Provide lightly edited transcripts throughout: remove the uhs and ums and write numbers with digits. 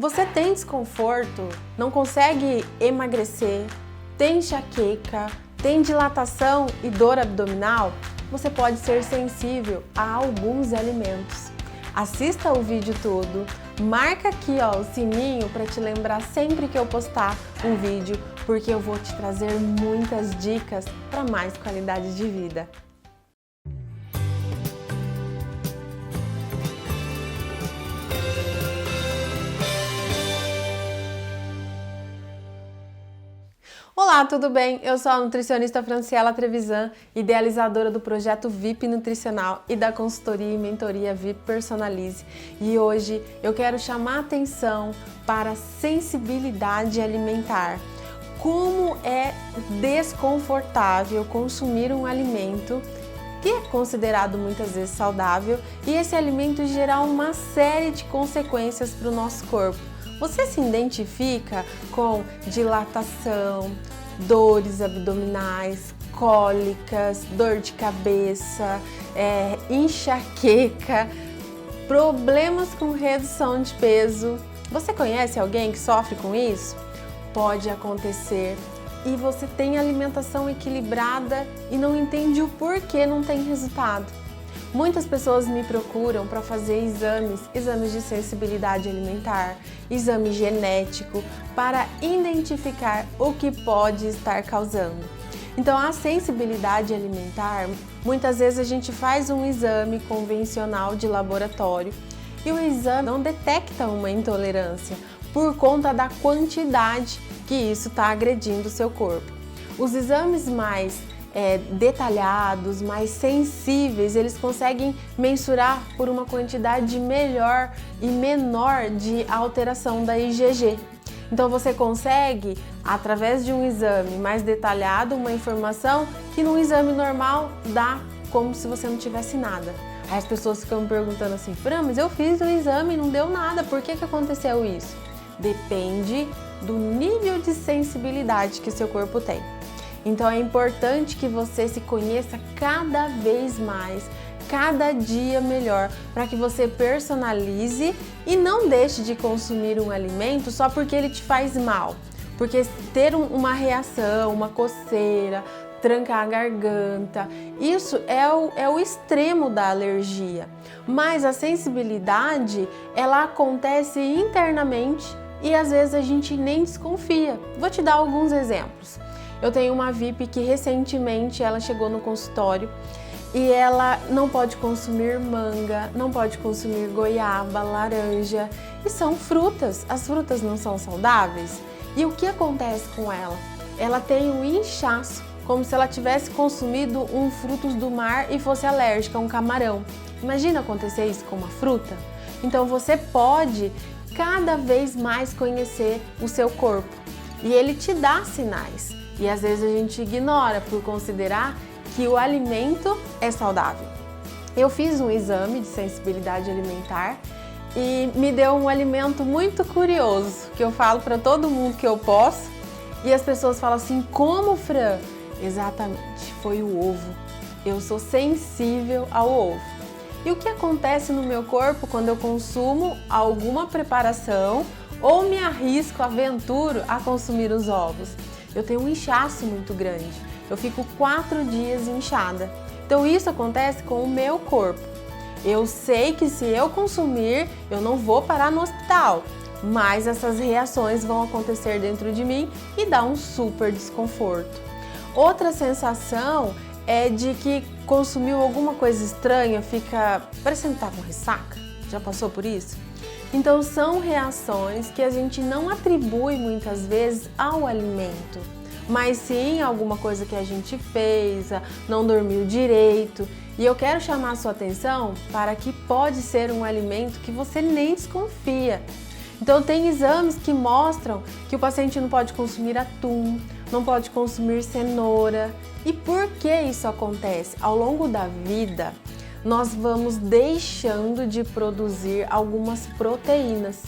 Você tem desconforto? Não consegue emagrecer? Tem enxaqueca? Tem dilatação e dor abdominal? Você pode ser sensível a alguns alimentos. Assista o vídeo todo, marca aqui o sininho para te lembrar sempre que eu postar um vídeo, porque eu vou te trazer muitas dicas para mais qualidade de vida. Olá, tudo bem? Eu sou a nutricionista Franciela Trevisan, idealizadora do projeto VIP Nutricional e da consultoria e mentoria VIP Personalize. E hoje eu quero chamar a atenção para a sensibilidade alimentar. Como é desconfortável consumir um alimento que é considerado muitas vezes saudável e esse alimento gerar uma série de consequências para o nosso corpo. Você se identifica com dilatação, dores abdominais, cólicas, dor de cabeça, enxaqueca, problemas com redução de peso? Você conhece alguém que sofre com isso? Pode acontecer e você tem alimentação equilibrada e não entende o porquê não tem resultado. Muitas pessoas me procuram para fazer exames de sensibilidade alimentar, exame genético, para identificar o que pode estar causando. Então, a sensibilidade alimentar, muitas vezes a gente faz um exame convencional de laboratório e o exame não detecta uma intolerância por conta da quantidade que isso está agredindo o seu corpo. Os exames mais detalhados, mais sensíveis, eles conseguem mensurar por uma quantidade melhor e menor de alteração da IgG. Então você consegue, através de um exame mais detalhado, uma informação que num exame normal dá como se você não tivesse nada. Aí as pessoas ficam me perguntando assim: Fran, mas eu fiz o exame e não deu nada, por que aconteceu isso? Depende do nível de sensibilidade que seu corpo tem. Então é importante que você se conheça cada vez mais, cada dia melhor, para que você personalize e não deixe de consumir um alimento só porque ele te faz mal. Porque ter uma reação, uma coceira, trancar a garganta, isso é o extremo da alergia. Mas a sensibilidade, ela acontece internamente e às vezes a gente nem desconfia. Vou te dar alguns exemplos. Eu tenho uma VIP que recentemente ela chegou no consultório e ela não pode consumir manga, não pode consumir goiaba, laranja, e são frutas. As frutas não são saudáveis. E o que acontece com ela? Ela tem um inchaço, como se ela tivesse consumido um frutos do mar e fosse alérgica a um camarão. Imagina acontecer isso com uma fruta? Então você pode cada vez mais conhecer o seu corpo e ele te dá sinais. E às vezes a gente ignora por considerar que o alimento é saudável. Eu fiz um exame de sensibilidade alimentar e me deu um alimento muito curioso, que eu falo para todo mundo que eu posso, e as pessoas falam assim: como, Fran? Exatamente, foi o ovo. Eu sou sensível ao ovo. E o que acontece no meu corpo quando eu consumo alguma preparação ou me arrisco, aventuro a consumir os ovos? Eu tenho um inchaço muito grande, eu fico 4 dias inchada. Então isso acontece com o meu corpo. Eu sei que se eu consumir, eu não vou parar no hospital, mas essas reações vão acontecer dentro de mim e dá um super desconforto. Outra sensação é de que consumiu alguma coisa estranha, fica parecendo que tá com ressaca. Já passou por isso? Então são reações que a gente não atribui muitas vezes ao alimento, mas sim alguma coisa que a gente fez, não dormiu direito. E eu quero chamar a sua atenção para que pode ser um alimento que você nem desconfia. Então tem exames que mostram que o paciente não pode consumir atum, não pode consumir cenoura. E por que isso acontece? Ao longo da vida, nós vamos deixando de produzir algumas proteínas.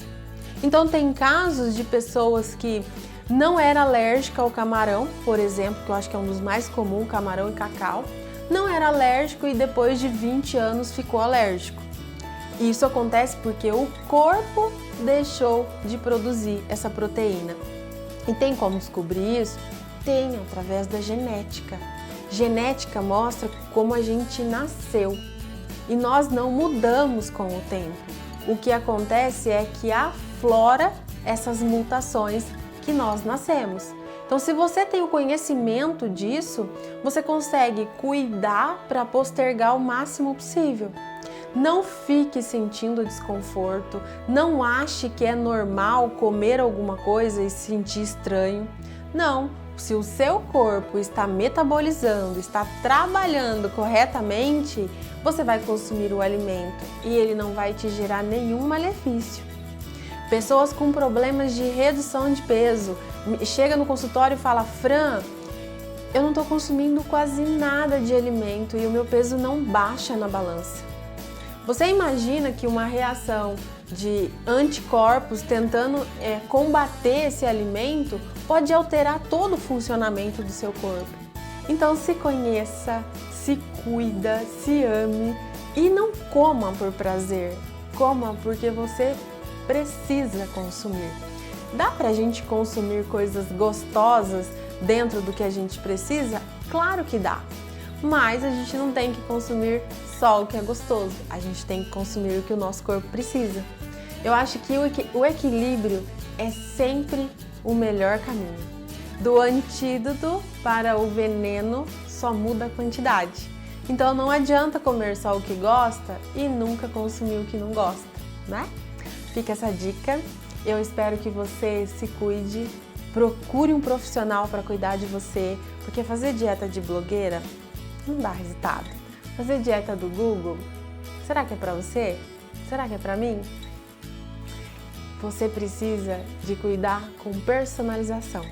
Então tem casos de pessoas que não era alérgica ao camarão, por exemplo, que eu acho que é um dos mais comuns, camarão e cacau, não era alérgico e depois de 20 anos ficou alérgico. Isso acontece porque o corpo deixou de produzir essa proteína. E tem como descobrir isso? Tem, através da genética. Genética mostra como a gente nasceu e nós não mudamos com o tempo. O que acontece é que aflora essas mutações que nós nascemos. Então, se você tem o conhecimento disso, você consegue cuidar para postergar o máximo possível. Não fique sentindo desconforto, não ache que é normal comer alguma coisa e se sentir estranho. Não, se o seu corpo está metabolizando, está trabalhando corretamente, você vai consumir o alimento e ele não vai te gerar nenhum malefício. Pessoas com problemas de redução de peso, chega no consultório e fala: Fran, eu não estou consumindo quase nada de alimento e o meu peso não baixa na balança. Você imagina que uma reação de anticorpos tentando combater esse alimento pode alterar todo o funcionamento do seu corpo. Então se conheça, se cuida, se ame e não coma por prazer, coma porque você precisa consumir. Dá pra gente consumir coisas gostosas dentro do que a gente precisa? Claro que dá, mas a gente não tem que consumir só o que é gostoso, a gente tem que consumir o que o nosso corpo precisa. Eu acho que o equilíbrio é sempre o melhor caminho. Do antídoto para o veneno só muda a quantidade. Então não adianta comer só o que gosta e nunca consumir o que não gosta, né? Fica essa dica. Eu espero que você se cuide, procure um profissional para cuidar de você, porque fazer dieta de blogueira não dá resultado. Fazer dieta do Google, será que é para você? Será que é para mim? Você precisa de cuidar com personalização.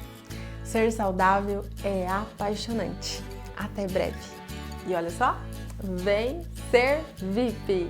Ser saudável é apaixonante. Até breve. E olha só, vem ser VIP!